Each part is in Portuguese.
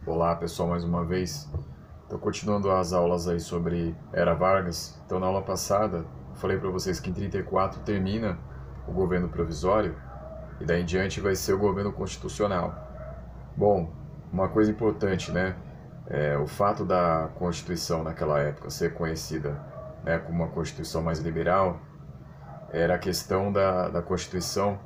Olá pessoal, mais uma vez. Estou continuando as aulas aí sobre Era Vargas. Então na aula passada eu falei para vocês que em 34 termina o governo provisório e daí em diante vai ser o governo constitucional. Bom, uma coisa importante, né? O fato da Constituição naquela época ser conhecida, né, como uma Constituição mais liberal era a questão da Constituição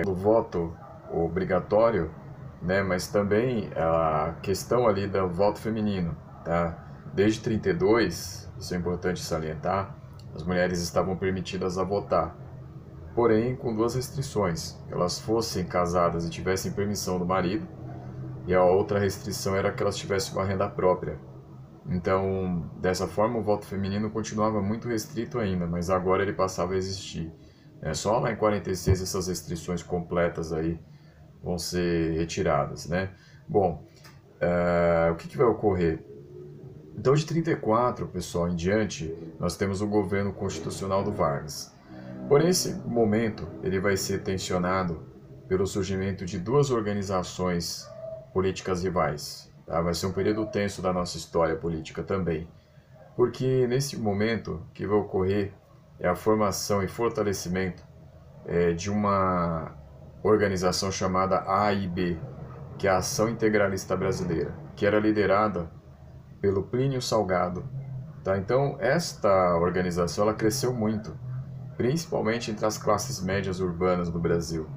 do voto obrigatório, né, mas também a questão ali do voto feminino, tá? Desde 32, isso é importante salientar, as mulheres estavam permitidas a votar, porém com duas restrições: que elas fossem casadas e tivessem permissão do marido, e a outra restrição era que elas tivessem uma renda própria. Então, dessa forma, o voto feminino continuava muito restrito ainda, mas agora ele passava a existir. Só lá em 46 essas restrições completas aí vão ser retiradas, né? Bom, o que vai ocorrer? Então, de 34, pessoal, em diante, nós temos o governo constitucional do Vargas. Porém, esse momento ele vai ser tensionado pelo surgimento de duas organizações políticas rivais. Tá? Vai ser um período tenso da nossa história política também, porque nesse momento que vai ocorrer é a formação e fortalecimento de uma organização chamada AIB, que é a Ação Integralista Brasileira, que era liderada pelo Plínio Salgado. Tá? Então, esta organização ela cresceu muito, principalmente entre as classes médias urbanas do Brasil.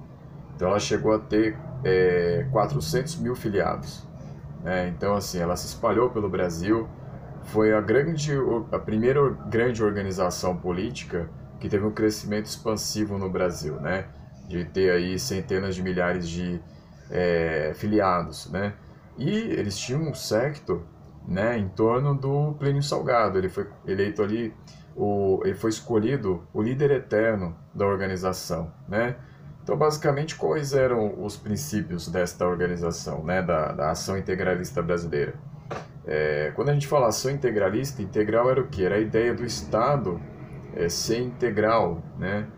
Então, ela chegou a ter 400 mil filiados. Então, assim, ela se espalhou pelo Brasil, foi a primeira grande organização política que teve um crescimento expansivo no Brasil, né? De ter aí centenas de milhares de filiados, né? E eles tinham um séquito, né, em torno do Plínio Salgado. Ele foi eleito ali, ele foi escolhido o líder eterno da organização, né? Então, basicamente, quais eram os princípios desta organização, né, da Ação Integralista Brasileira? Quando a gente fala ação integralista, integral era o quê? Era a ideia do Estado ser integral, né?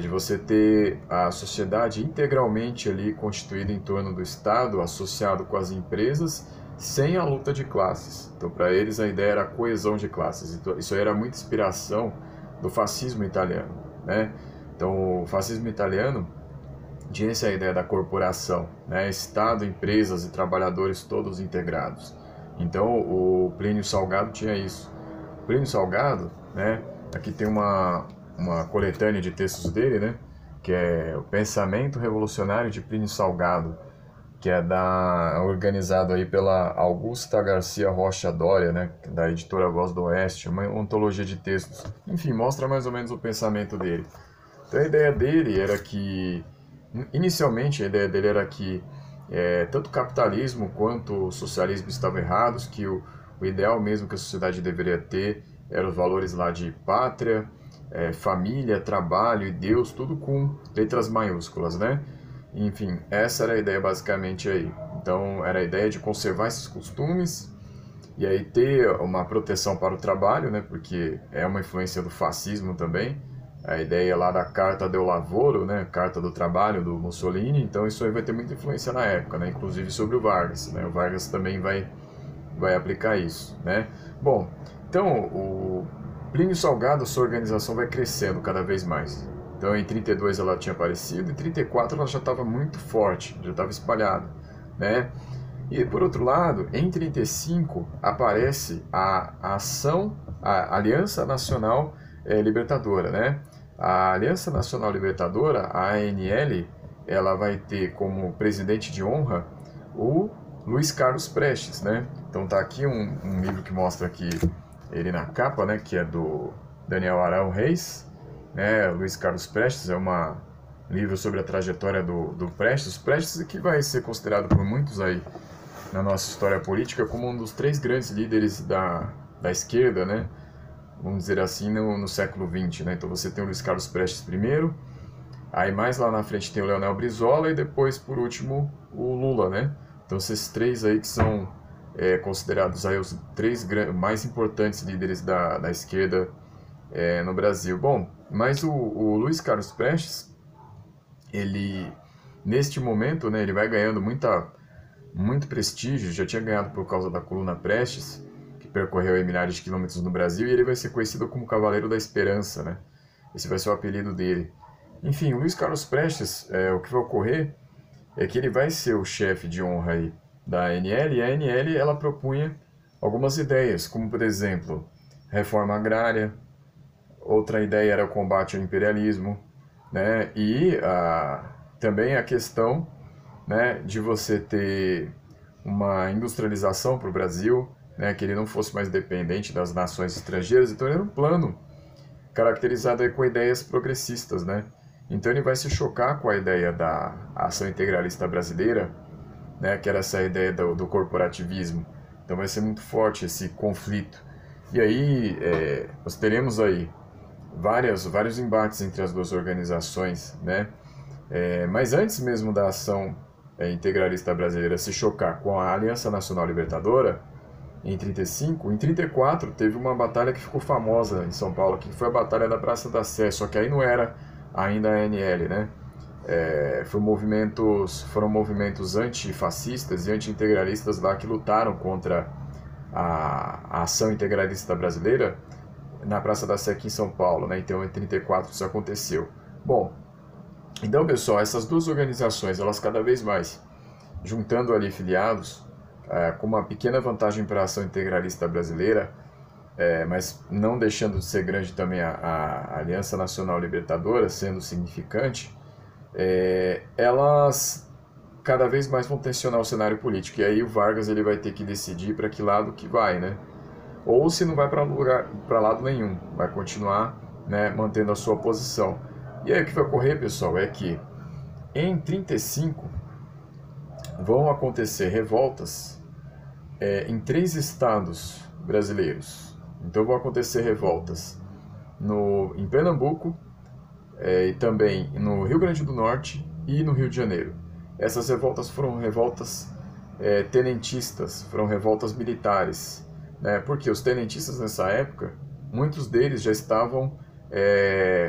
De você ter a sociedade integralmente ali constituída em torno do Estado, associado com as empresas, sem a luta de classes. Então, para eles, a ideia era a coesão de classes. Então, isso aí era muita inspiração do fascismo italiano, né? Então, o fascismo italiano tinha essa ideia da corporação, né? Estado, empresas e trabalhadores todos integrados. Então, o Plínio Salgado tinha isso. O Plínio Salgado, né? Aqui tem uma coletânea de textos dele, né? Que é o Pensamento Revolucionário de Plínio Salgado, que é organizado aí pela Augusta Garcia Rocha Doria, né? Da editora Voz do Oeste, uma ontologia de textos. Enfim, mostra mais ou menos o pensamento dele. Então, a ideia dele era que, inicialmente, a ideia dele era que tanto o capitalismo quanto o socialismo estavam errados, que o ideal mesmo que a sociedade deveria ter eram os valores lá de pátria, família, trabalho e Deus, tudo com letras maiúsculas, né? Enfim, essa era a ideia basicamente aí. Então, era a ideia de conservar esses costumes e aí ter uma proteção para o trabalho, né? Porque é uma influência do fascismo também. A ideia lá da Carta del Lavoro, né? Carta do Trabalho do Mussolini. Então, isso aí vai ter muita influência na época, né? Inclusive sobre o Vargas, né? O Vargas também vai aplicar isso, né? Bom, então, o Plínio Salgado, a sua organização vai crescendo cada vez mais. Então, em 32 ela tinha aparecido, em 34 ela já estava muito forte, já estava espalhada, né? E, por outro lado, em 35 aparece a Aliança Nacional Libertadora, né? A Aliança Nacional Libertadora, a ANL, ela vai ter como presidente de honra o Luiz Carlos Prestes, né? Então tá aqui um livro que mostra aqui ele na capa, né? Que é do Daniel Arão Reis, né? Luiz Carlos Prestes é um livro sobre a trajetória do Prestes. Prestes que vai ser considerado por muitos aí na nossa história política como um dos três grandes líderes da esquerda, né? Vamos dizer assim, no século XX, né? Então você tem o Luiz Carlos Prestes primeiro, aí mais lá na frente tem o Leonel Brizola e depois, por último, o Lula, né? Então esses três aí que são considerados aí os três mais importantes líderes da esquerda no Brasil. Bom, mas o Luiz Carlos Prestes, ele, neste momento, né, ele vai ganhando muita muito prestígio, já tinha ganhado por causa da coluna Prestes, que percorreu aí milhares de quilômetros no Brasil, e ele vai ser conhecido como Cavaleiro da Esperança, né? Esse vai ser o apelido dele. Enfim, o Luiz Carlos Prestes, o que vai ocorrer é que ele vai ser o chefe de honra aí da ANL, e a ANL ela propunha algumas ideias, como por exemplo, reforma agrária, outra ideia era o combate ao imperialismo, né? E também a questão, né, de você ter uma industrialização para o Brasil, né, que ele não fosse mais dependente das nações estrangeiras. Então ele era um plano caracterizado aí com ideias progressistas, né? Então ele vai se chocar com a ideia da ação integralista brasileira, né, que era essa ideia do corporativismo. Então vai ser muito forte esse conflito. E aí nós teremos aí vários embates entre as duas organizações, né? Mas antes mesmo da ação integralista brasileira se chocar com a Aliança Nacional Libertadora, em 35, em 34 teve uma batalha que ficou famosa em São Paulo, que foi a Batalha da Praça da Sé, só que aí não era ainda a ANL, né? Foram movimentos antifascistas e anti-integralistas lá que lutaram contra a ação integralista brasileira na Praça da Sé aqui em São Paulo, né? Então em 34 isso aconteceu. Bom, então pessoal, essas duas organizações, elas cada vez mais juntando ali filiados, com uma pequena vantagem para a ação integralista brasileira, mas não deixando de ser grande também a Aliança Nacional Libertadora, sendo significante, elas cada vez mais vão tensionar o cenário político. E aí o Vargas ele vai ter que decidir para que lado que vai, né? Ou se não vai para lado nenhum, vai continuar, né, mantendo a sua posição. E aí o que vai ocorrer, pessoal, é que em 35 vão acontecer revoltas em 3 estados brasileiros. Então vão acontecer revoltas em Pernambuco, e também no Rio Grande do Norte e no Rio de Janeiro. Essas revoltas foram revoltas tenentistas, foram revoltas militares, né? Porque os tenentistas nessa época, muitos deles já estavam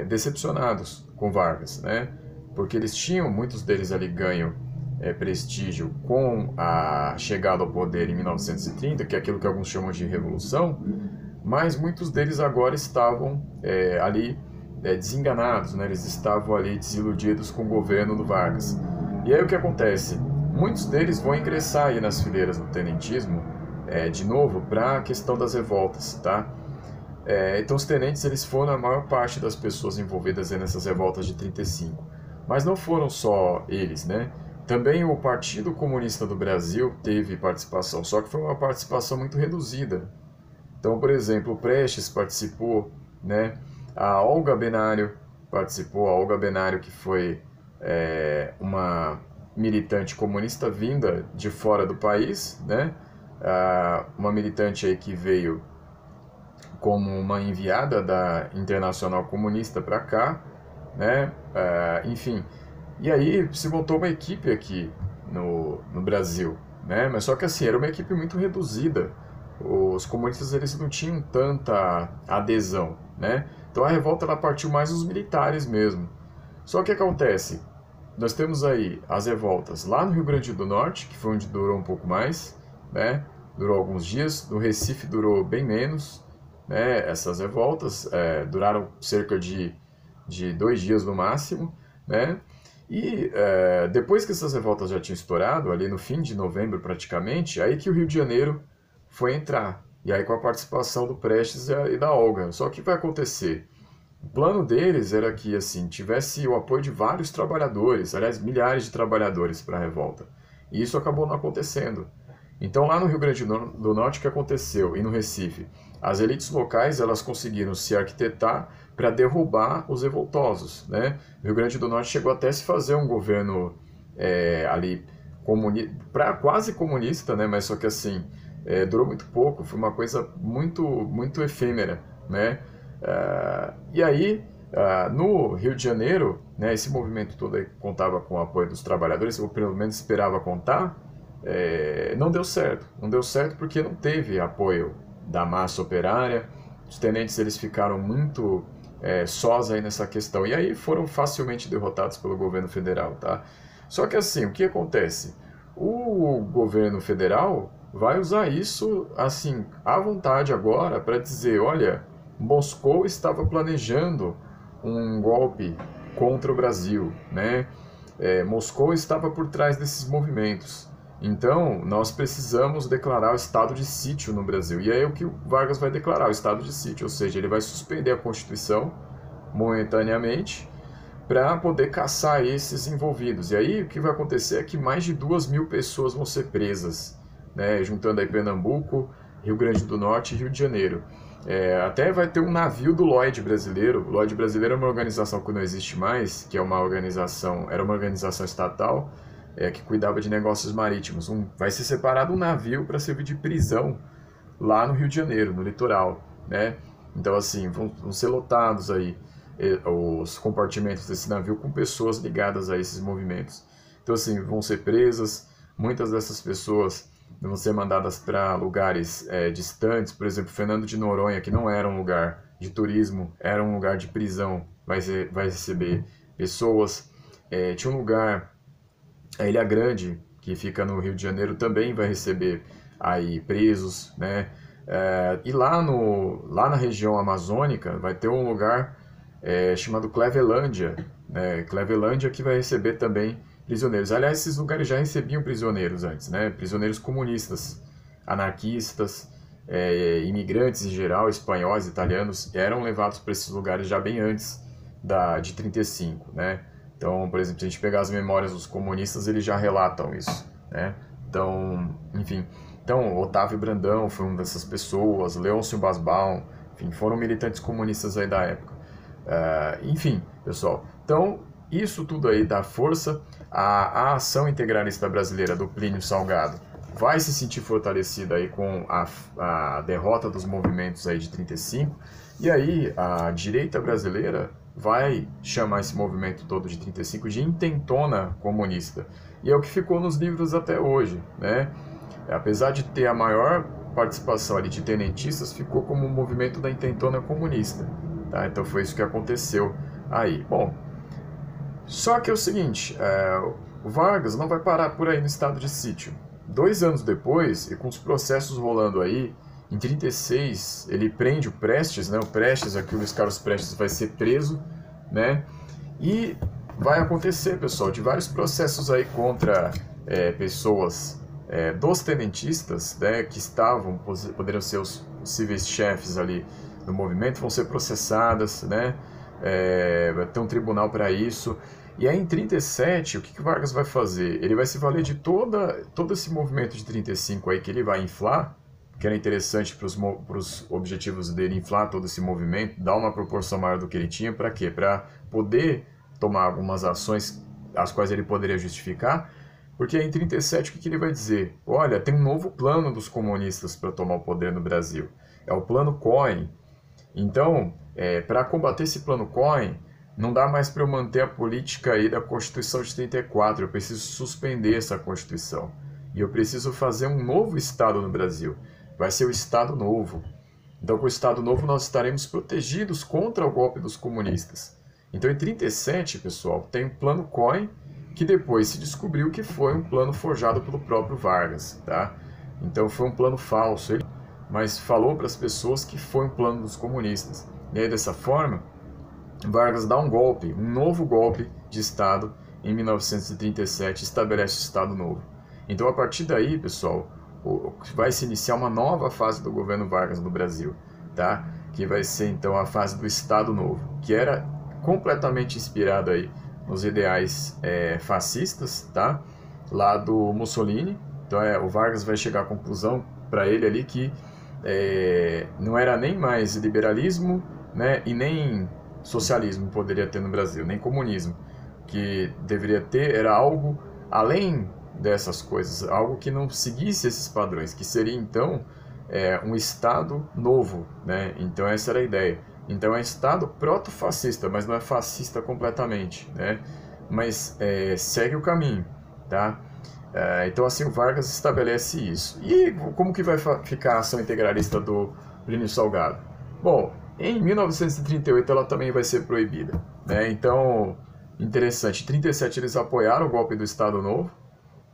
decepcionados com Vargas, né? Porque eles tinham, muitos deles ali ganham prestígio com a chegada ao poder em 1930, que é aquilo que alguns chamam de revolução, mas muitos deles agora estavam ali desenganados, né? Eles estavam ali desiludidos com o governo do Vargas. E aí o que acontece? Muitos deles vão ingressar aí nas fileiras do tenentismo, de novo, para a questão das revoltas, tá? Então os tenentes eles foram a maior parte das pessoas envolvidas nessas revoltas de 35. Mas não foram só eles, né? Também o Partido Comunista do Brasil teve participação, só que foi uma participação muito reduzida. Então, por exemplo, o Prestes participou, né? A Olga Benário participou, a Olga Benário que foi uma militante comunista vinda de fora do país, né? Uma militante aí que veio como uma enviada da Internacional Comunista para cá, né? Enfim, e aí se montou uma equipe aqui no Brasil, né? Mas só que assim, era uma equipe muito reduzida. Os comunistas eles não tinham tanta adesão, né? Então a revolta ela partiu mais dos militares mesmo. Só que acontece, nós temos aí as revoltas lá no Rio Grande do Norte, que foi onde durou um pouco mais, né? Durou alguns dias. No Recife durou bem menos, né? Essas revoltas duraram cerca de 2 dias no máximo, né? E depois que essas revoltas já tinham estourado, ali no fim de novembro praticamente, aí que o Rio de Janeiro foi entrar. E aí com a participação do Prestes e da Olga. Só que o que vai acontecer? O plano deles era que assim tivesse o apoio de vários trabalhadores, aliás, milhares de trabalhadores para a revolta. E isso acabou não acontecendo. Então lá no Rio Grande do Norte o que aconteceu? E no Recife? As elites locais elas conseguiram se arquitetar para derrubar os revoltosos, né? O Rio Grande do Norte chegou até a se fazer um governo ali quase comunista, né? Mas só que assim durou muito pouco, foi uma coisa muito muito efêmera, né? E aí no Rio de Janeiro, né? Esse movimento todo aí contava com o apoio dos trabalhadores, ou pelo menos esperava contar. Não deu certo. Não deu certo porque não teve apoio da massa operária. Os tenentes eles ficaram muito sós aí nessa questão. E aí foram facilmente derrotados pelo governo federal, tá? Só que assim, o que acontece? o governo federal vai usar isso assim à vontade agora para dizer, olha, Moscou estava planejando um golpe contra o Brasil, né? Moscou estava por trás desses movimentos. Então, nós precisamos declarar o estado de sítio no Brasil. E aí é o que o Vargas vai declarar, o estado de sítio, ou seja, ele vai suspender a Constituição momentaneamente para poder caçar esses envolvidos. E aí o que vai acontecer é que mais de 2.000 pessoas vão ser presas, né? Juntando aí Pernambuco, Rio Grande do Norte e Rio de Janeiro. Até vai ter um navio do Lloyd brasileiro. O Lloyd brasileiro é uma organização que não existe mais, que é uma organização, era uma organização estatal, que cuidava de negócios marítimos. Vai ser separado um navio para servir de prisão lá no Rio de Janeiro, no litoral, né? Então, assim, vão ser lotados aí os compartimentos desse navio com pessoas ligadas a esses movimentos. Então, assim, vão ser presas, muitas dessas pessoas vão ser mandadas para lugares distantes, por exemplo, Fernando de Noronha, que não era um lugar de turismo, era um lugar de prisão, vai receber pessoas. Tinha um lugar, a Ilha Grande, que fica no Rio de Janeiro, também vai receber aí presos, né? E lá na região amazônica vai ter um lugar chamado Clevelândia, né? Clevelândia que vai receber também prisioneiros. Aliás, esses lugares já recebiam prisioneiros antes, né? Prisioneiros comunistas, anarquistas, imigrantes em geral, espanhóis, italianos, eram levados para esses lugares já bem antes de 35, né? Então, por exemplo, se a gente pegar as memórias dos comunistas, eles já relatam isso, né? Então, enfim, Otávio Brandão foi uma dessas pessoas, Leôncio Basbaum, enfim, foram militantes comunistas aí da época. Enfim, pessoal, então isso tudo aí dá força. A ação integralista brasileira do Plínio Salgado vai se sentir fortalecida aí com a derrota dos movimentos aí de 35, e aí a direita brasileira vai chamar esse movimento todo de 35 de intentona comunista, e é o que ficou nos livros até hoje, né? Apesar de ter a maior participação ali de tenentistas, ficou como um movimento da intentona comunista, tá? Então foi isso que aconteceu aí. Bom, só que é o seguinte, o Vargas não vai parar por aí no estado de sítio. 2 anos depois, e com os processos rolando aí, em 36 ele prende o Prestes, né? O Prestes, aqui o Luiz Carlos Prestes vai ser preso, né? E vai acontecer, pessoal, de vários processos aí contra pessoas dos tenentistas, né, que poderiam ser os possíveis chefes ali do movimento, vão ser processadas, né? Vai ter um tribunal para isso. E aí em 37, o que Vargas vai fazer? Ele vai se valer de todo esse movimento de 35 aí que ele vai inflar, que era interessante para os objetivos dele, inflar todo esse movimento, dar uma proporção maior do que ele tinha, para quê? Para poder tomar algumas ações as quais ele poderia justificar, porque aí em 37 o que ele vai dizer? Olha, tem um novo plano dos comunistas para tomar o poder no Brasil, é o plano Cohen. Então, para combater esse plano Cohen, não dá mais para eu manter a política aí da Constituição de 34, eu preciso suspender essa Constituição. E eu preciso fazer um novo Estado no Brasil. Vai ser o Estado Novo. Então, com o Estado Novo, nós estaremos protegidos contra o golpe dos comunistas. Então, em 37, pessoal, tem o plano Cohen, que depois se descobriu que foi um plano forjado pelo próprio Vargas, tá? Então, foi um plano falso, mas falou para as pessoas que foi um plano dos comunistas. E aí, dessa forma, Vargas dá um golpe, um novo golpe de Estado em 1937, estabelece o Estado Novo. Então, a partir daí, pessoal, vai se iniciar uma nova fase do governo Vargas no Brasil, tá? Que vai ser, então, a fase do Estado Novo, que era completamente inspirado aí nos ideais fascistas, tá? Lá do Mussolini. Então, o Vargas vai chegar à conclusão para ele ali que não era nem mais liberalismo, né, e nem socialismo poderia ter no Brasil, nem comunismo. Que deveria ter era algo além dessas coisas, algo que não seguisse esses padrões, que seria então um Estado novo, né? Então essa era a ideia. Então é um Estado proto-fascista, mas não é fascista completamente, né? Mas segue o caminho, tá? Então assim o Vargas estabelece isso. E como que vai ficar a ação integralista do Plínio Salgado? Bom, em 1938 ela também vai ser proibida, né? Então, interessante, em 37 eles apoiaram o golpe do Estado Novo,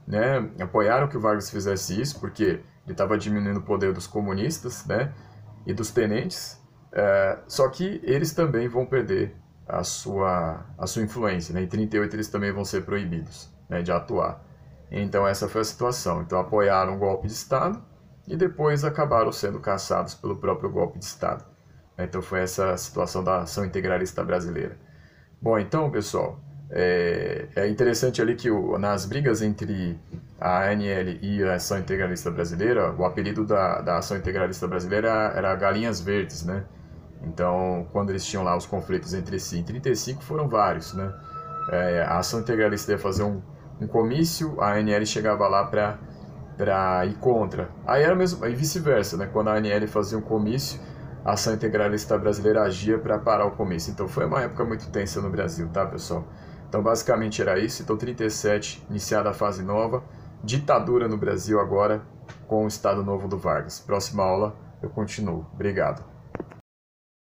né, apoiaram que o Vargas fizesse isso, porque ele estava diminuindo o poder dos comunistas, né, e dos tenentes, só que eles também vão perder a sua influência, né, em 38 eles também vão ser proibidos, né, de atuar. Então essa foi a situação. Então apoiaram o golpe de Estado e depois acabaram sendo caçados pelo próprio golpe de Estado. Então foi essa a situação da ação integralista brasileira. Bom, então, pessoal, é interessante ali que nas brigas entre a ANL e a Ação Integralista Brasileira, o apelido da Ação Integralista Brasileira era Galinhas Verdes, né? Então, quando eles tinham lá os conflitos entre si, em 35 foram vários, né? A Ação Integralista ia fazer um comício, a ANL chegava lá para ir contra. Aí era mesmo, aí vice-versa, né? Quando a ANL fazia um comício, a Ação Integralista Brasileira agia para parar o comício. Então foi uma época muito tensa no Brasil, tá, pessoal? Então basicamente era isso. Então 37, iniciada a fase nova, ditadura no Brasil agora com o Estado Novo do Vargas. Próxima aula eu continuo. Obrigado.